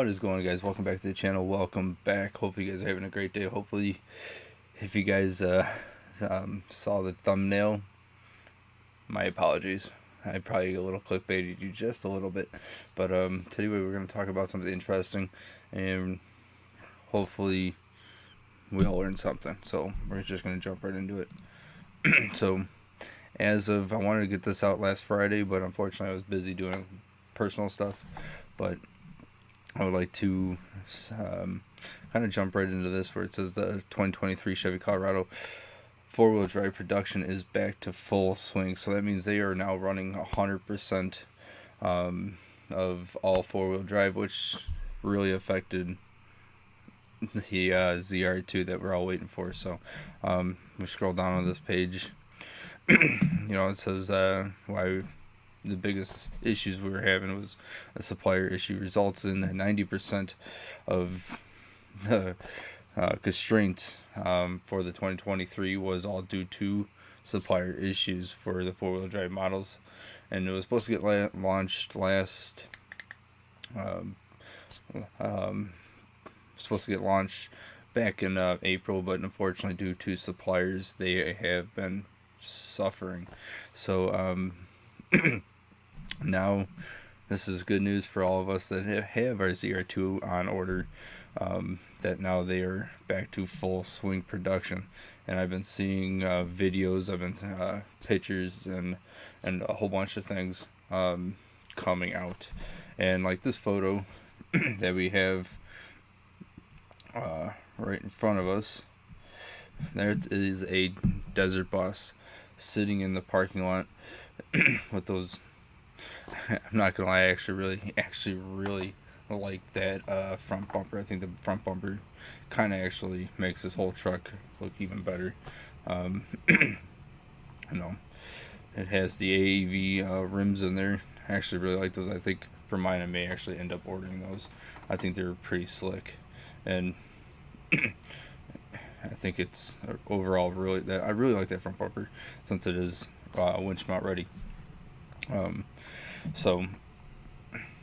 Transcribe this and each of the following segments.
What is going on, guys? Welcome back to the channel. Welcome back. Hopefully you guys are having a great day. Hopefully if you guys saw the thumbnail, my apologies. I probably a little clickbaited you just a little bit, but today we're going to talk about something interesting, and hopefully we all learn something. So we're just going to jump right into it. So I wanted to get this out last Friday, but unfortunately I was busy doing personal stuff. But I would like to kind of jump right into this, where it says the 2023 Chevy Colorado four-wheel drive production is back to full swing. So that means they are now running 100% of all four-wheel drive, which really affected the ZR2 that we're all waiting for. So we scroll down on this page. It says why the biggest issues we were having was a supplier issue results in 90% of the constraints for the 2023 was all due to supplier issues for the four-wheel drive models, and it was supposed to get launched back in April, but unfortunately due to suppliers they have been suffering. So now this is good news for all of us that have our ZR2 on order, that now they are back to full swing production. And I've been seeing videos, I've been pictures and a whole bunch of things coming out, and like this photo that we have right in front of us, there is a desert bus sitting in the parking lot with those. I'm not gonna lie, I actually really like that front bumper. I think the front bumper kind of actually makes this whole truck look even better. It has the AEV rims in there. I actually really like those. I think for mine I may actually end up ordering those. I think they're pretty slick, and I think it's overall I really like that front bumper since it is winch mount ready. So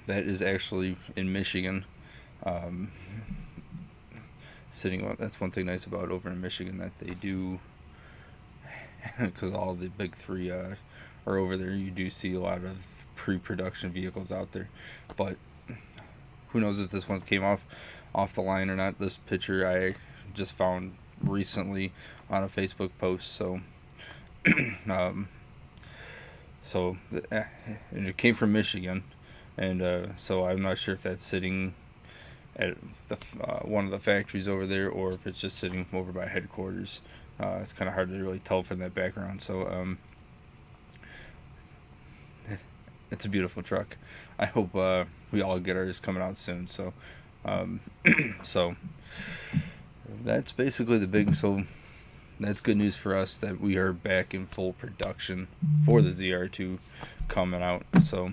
that is actually in Michigan. That's one thing nice about over in Michigan, that they do, because all the big three are over there. You do see a lot of pre-production vehicles out there, but who knows if this one came off the line or not. This picture I just found recently on a Facebook post. So and it came from Michigan, and so I'm not sure if that's sitting at the one of the factories over there, or if it's just sitting over by headquarters. It's kind of hard to really tell from that background. So it's a beautiful truck. I hope we all get ours coming out soon. So so that's basically the big. So that's good news for us that we are back in full production for the ZR2 coming out. So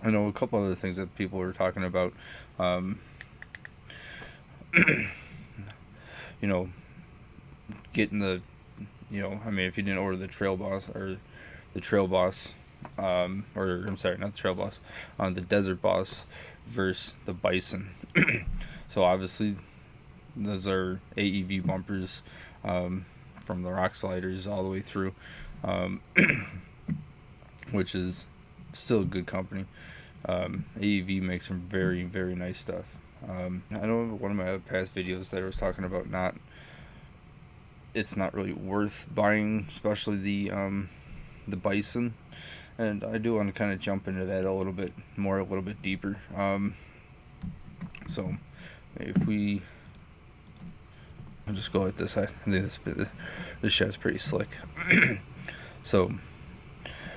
I know a couple other things that people were talking about. Getting the, if you didn't order the Trail Boss, or I'm sorry, not the Trail Boss, the Desert Boss versus the Bison. So obviously those are AEV bumpers, from the rock sliders all the way through, which is still a good company. AEV makes some very, very nice stuff. I know one of my other past videos that I was talking about, it's not really worth buying, especially the Bison, and I do want to kind of jump into that a little bit deeper. So if I'll just go like this. I think this shot's pretty slick. So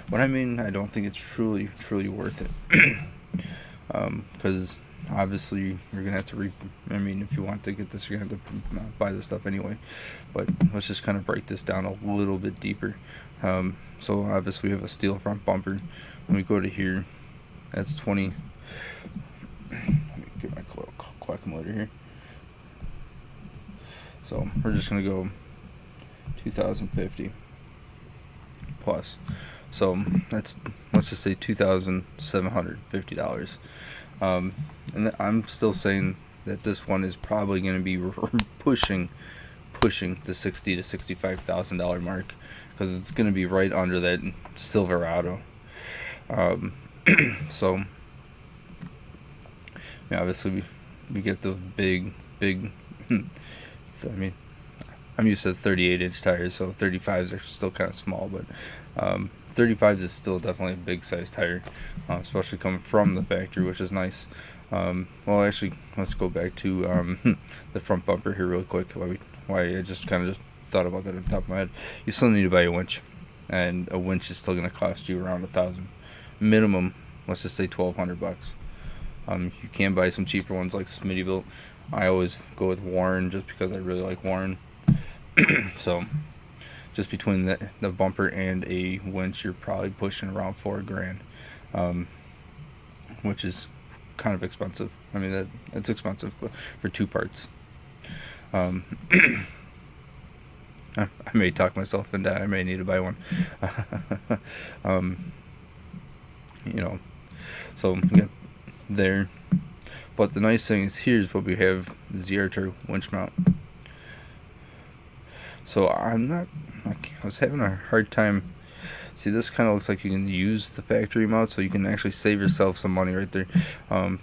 what I mean, I don't think it's truly worth it, because obviously you're gonna have to if you want to get this, you're gonna have to buy this stuff anyway. But let's just kind of break this down a little bit deeper. So obviously we have a steel front bumper. When we go to here, that's 20. Let me get my calculator here. So we're just gonna go 2,050 plus. So let's just say $2,750. And I'm still saying that this one is probably going to be pushing the $60,000 to $65,000 mark, because it's going to be right under that Silverado. So yeah, obviously we get those big. I mean, I'm used to 38-inch tires, so 35s are still kind of small, but 35s is still definitely a big size tire, especially coming from the factory, which is nice. Well, actually, let's go back to the front bumper here real quick. Why I just kind of just thought about that on top of my head. You still need to buy a winch, and a winch is still going to cost you around $1,000 minimum. Let's just say $1,200. You can buy some cheaper ones like Smittybilt. I always go with Warren just because I really like Warren. So just between the bumper and a winch, you're probably pushing around $4,000, which is kind of expensive. I mean, that's expensive, but for two parts. I may talk myself into that. I may need to buy one. So we got there. But the nice thing is, here's what we have: ZR2 winch mount. So I was having a hard time. See, this kind of looks like you can use the factory mount, so you can actually save yourself some money right there,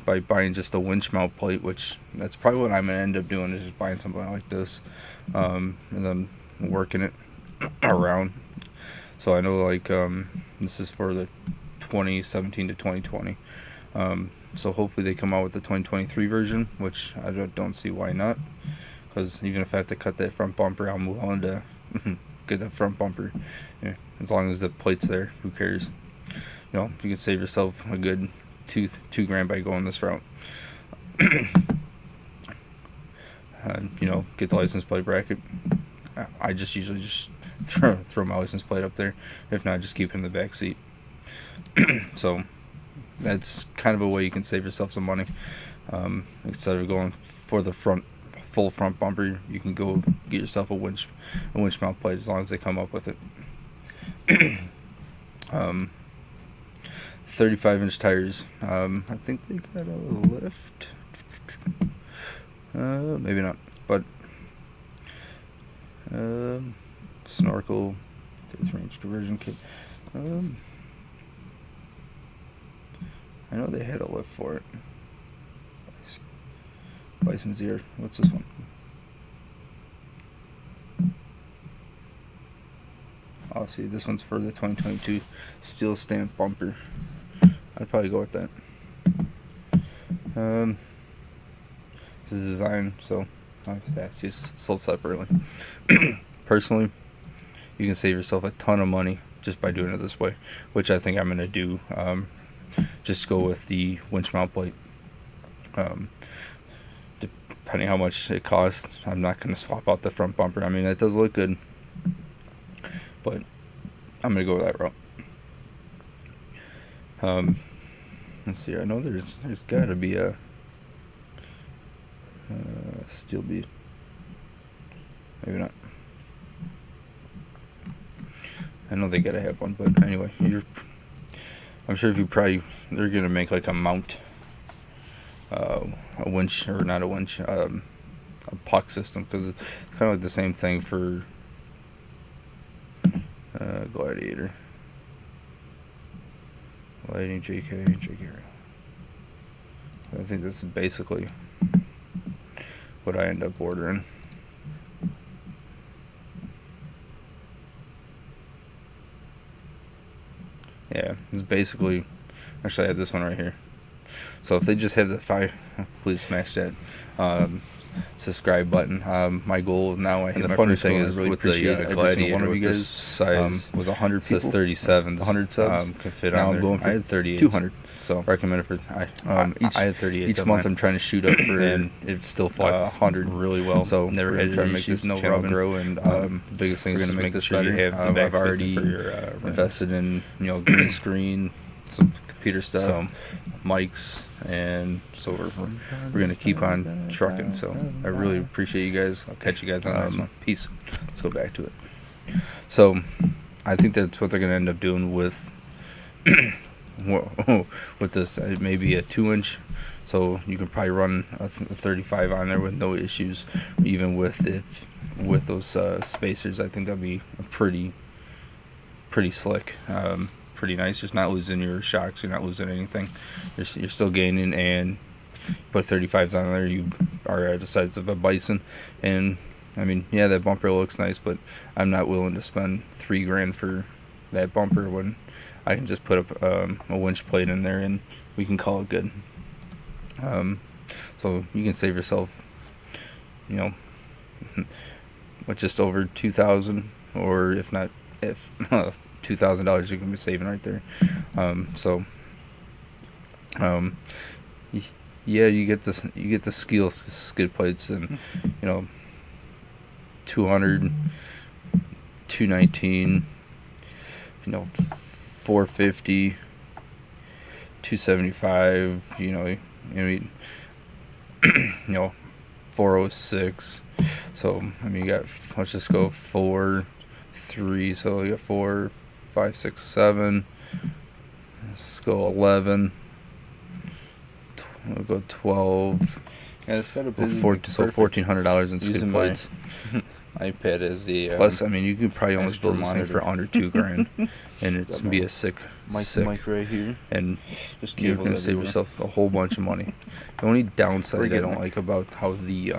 by buying just a winch mount plate, which that's probably what I'm going to end up doing, is just buying something like this, and then working it around. So I know, like, this is for the 2017 to 2020. So hopefully they come out with the 2023 version, which I don't see why not. Because even if I have to cut that front bumper, I'm willing to get that front bumper. Yeah, as long as the plate's there, who cares? You can save yourself a good $2,000 by going this route. Get the license plate bracket. I just usually just throw my license plate up there. If not, just keep it in the back seat. So that's kind of a way you can save yourself some money. Instead of going for the full front bumper, you can go get yourself a winch mount plate, as long as they come up with it. 35-inch tires. I think they got a lift. Maybe not, but snorkel 33-inch conversion kit. I know they had a lift for it. Bison ZR. What's this one? Oh, see, this one's for the 2022 steel stamp bumper. I'd probably go with that. This is design, so it's just sold separately. Personally, you can save yourself a ton of money just by doing it this way, which I think I'm gonna do. Just go with the winch mount plate. Depending how much it costs, I'm not going to swap out the front bumper. I mean, that does look good, but I'm going to go with that route. Let's see. I know there's got to be a steel bead. Maybe not. I know they got to have one, but anyway, I'm sure they're going to make like a mount. A winch, or not a winch, a puck system, because it's kind of like the same thing for Gladiator. Lighting JK. I think this is basically what I end up ordering. Yeah, it's basically, actually I have this one right here. So if they just have the please smash that subscribe button. My goal now, and the funny thing is, really with the Gladiator, one of you guys size was 100 people. It says 37. 100 subs can fit on there. I'm going for, I had 38. 200. So recommended for I had 38. Each month I'm trying to shoot up for, and it still flies 100 really well. So never had to make this channel grow. And the biggest thing is to make this better. You have the back already for your invested in green screen, some computer stuff, so mics, and so we're gonna keep on trucking. So I really appreciate you guys. I'll catch you guys on the next one. Peace. Let's go back to it. So I think that's what they're gonna end up doing with with this maybe a 2-inch, so you can probably run a 35 on there with no issues. Even with those spacers, I think that'd be pretty slick, pretty nice. Just not losing your shocks, you're not losing anything. You're still gaining, and put 35s on there, you are at the size of a Bison. And I mean, yeah, that bumper looks nice, but I'm not willing to spend $3,000 for that bumper when I can just put up a winch plate in there and we can call it good. So you can save yourself, with just over $2,000, or if $2,000 you can be saving right there. Yeah, you get the steel skid plates, and 200, 219, 450, 275, I mean, 406. So I mean, you got, let's just go 4, 3. So you got 4, 5, 6, 7. Let's go 11. We'll go 12. Yeah, the setup is so $1,400 in skid plates. iPad as the plus, I mean, you could probably almost build this thing for under $2,000, and it's be a sick mic right here, and you're gonna save yourself a whole bunch of money. The only downside I don't like about how the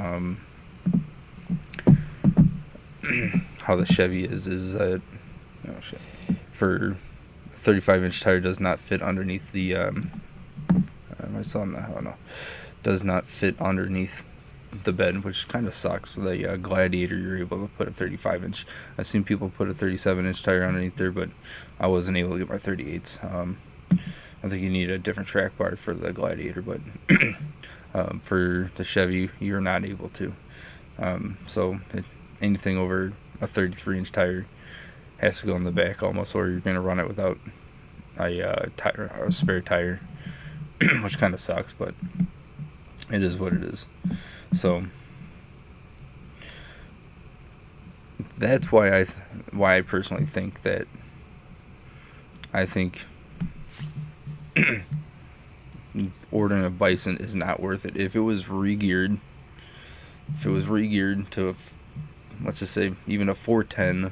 Chevy is that for 35-inch tire does not fit underneath the does not fit underneath the bed, which kind of sucks. The Gladiator, you're able to put a 35-inch. I've seen people put a 37-inch tire underneath there, but I wasn't able to get my 38s. I think you need a different track bar for the Gladiator, but for the Chevy, you're not able to. So anything over a 33-inch tire has to go in the back almost, or you're going to run it without a spare tire, which kind of sucks, but it is what it is. So that's why I personally think that ordering a Bison is not worth it. If it was re-geared to let's just say even a 410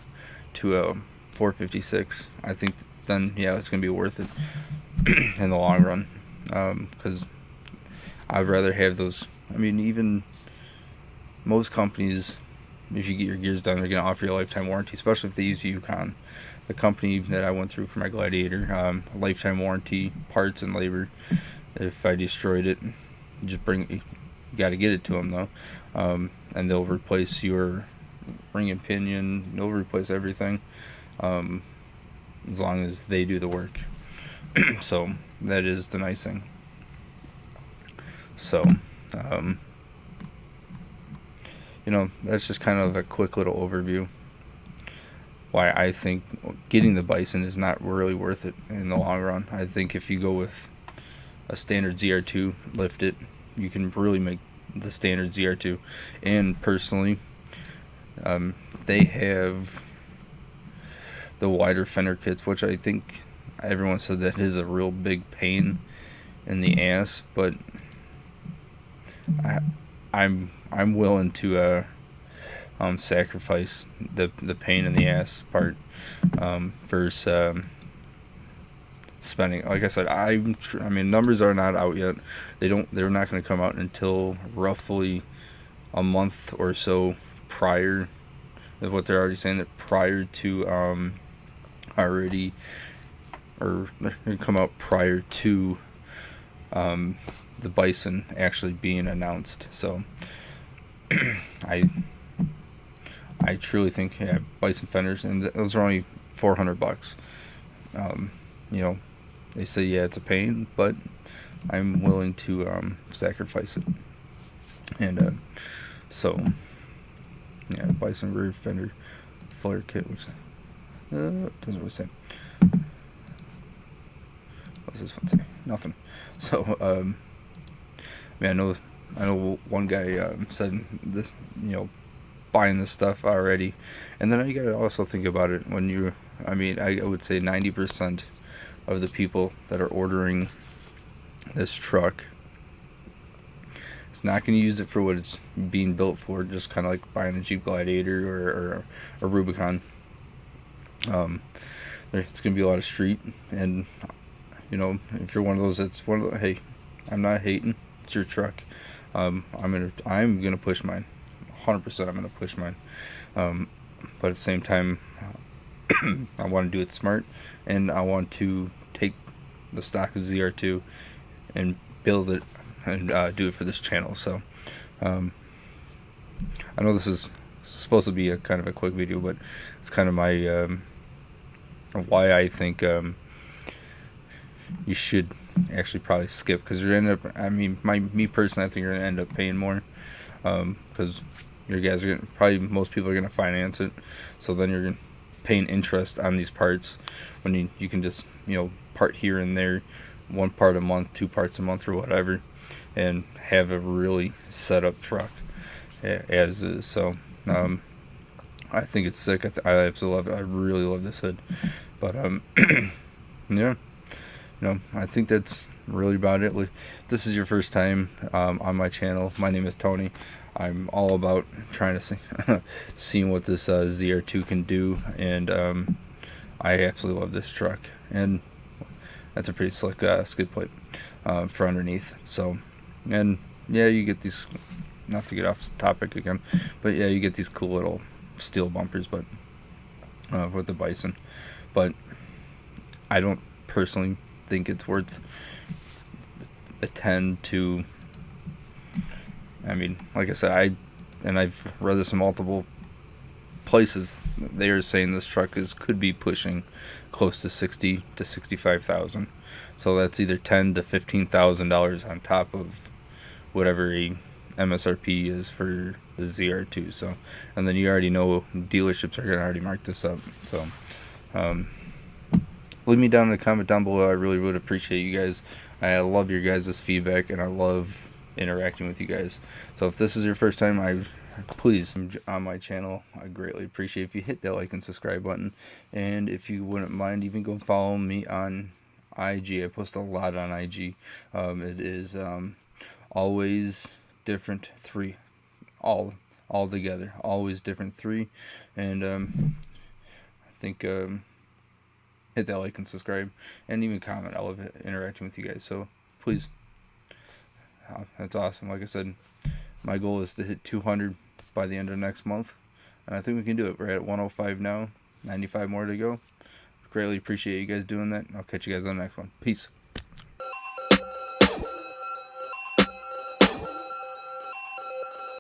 to a 456, I think then yeah, it's gonna be worth it in the long run. Because I'd rather have those. I mean, even most companies, if you get your gears done, they're going to offer you a lifetime warranty, especially if they use Yukon. The company that I went through for my Gladiator, lifetime warranty, parts and labor. If I destroyed it, you got to get it to them though, and they'll replace your ring and pinion. They'll replace everything, as long as they do the work. So that is the nice thing. So, that's just kind of a quick little overview why I think getting the Bison is not really worth it in the long run. I think if you go with a standard ZR2, lift it, you can really make the standard ZR2. And personally, they have the wider fender kits, which I think everyone said that is a real big pain in the ass, but I'm willing to sacrifice the pain in the ass part versus spending. Like I said, I mean, numbers are not out yet. They're not going to come out until roughly a month or so prior. Is what they're already saying, that prior to they're going to come out prior to the Bison actually being announced. So I truly think Bison fenders, and those are only $400. They say it's a pain, but I'm willing to sacrifice it. And so Bison rear fender flare kit, which doesn't really say. What's this one say? Nothing. So I know one guy said this, buying this stuff already, and then you gotta also think about it when I would say 90% of the people that are ordering this truck is not going to use it for what it's being built for, just kind of like buying a Jeep Gladiator or a Rubicon. It's going to be a lot of street, and if you're one of those that's one of the, hey, I'm not hating, it's your truck. I'm gonna push mine, 100%. I'm gonna push mine, but at the same time, I want to do it smart, and I want to take the stock of ZR2 and build it and do it for this channel. So I know this is supposed to be a kind of a quick video, but it's kind of my why I think you should actually probably skip, because you're end up, me personally, I think you're gonna end up paying more, because your guys are most people are gonna finance it, so then you're paying interest on these parts when you can just part here and there, one part a month, 2 parts a month, or whatever, and have a really set up truck as is. So I think it's sick. I absolutely love it. I really love this hood, but yeah. I think that's really about it. If this is your first time on my channel, my name is Tony. I'm all about trying to seeing what this ZR2 can do, and I absolutely love this truck. And that's a pretty slick skid plate for underneath. So, and yeah, you get these, not to get off topic again, but yeah, you get these cool little steel bumpers, but with the Bison. But I don't personally think it's worth a 10 to, like I said, I've read this in multiple places. They are saying this truck could be pushing close to 60 to 65,000. So that's either $10,000 to $15,000 on top of whatever a MSRP is for the ZR2. So, and then you already know dealerships are gonna already mark this up. So leave me down in the comment down below. I really would appreciate you guys. I love your guys' feedback, and I love interacting with you guys. So if this is your first time, please, on my channel, I greatly appreciate if you hit that like and subscribe button. And if you wouldn't mind, even go follow me on IG. I post a lot on IG. It is always different 3, all together, always different 3. And I think hit that like and subscribe, and even comment. I love interacting with you guys, so please. That's awesome. Like I said, my goal is to hit 200 by the end of next month, and I think we can do it. We're at 105 now, 95 more to go. Greatly appreciate you guys doing that. I'll catch you guys on the next one. Peace.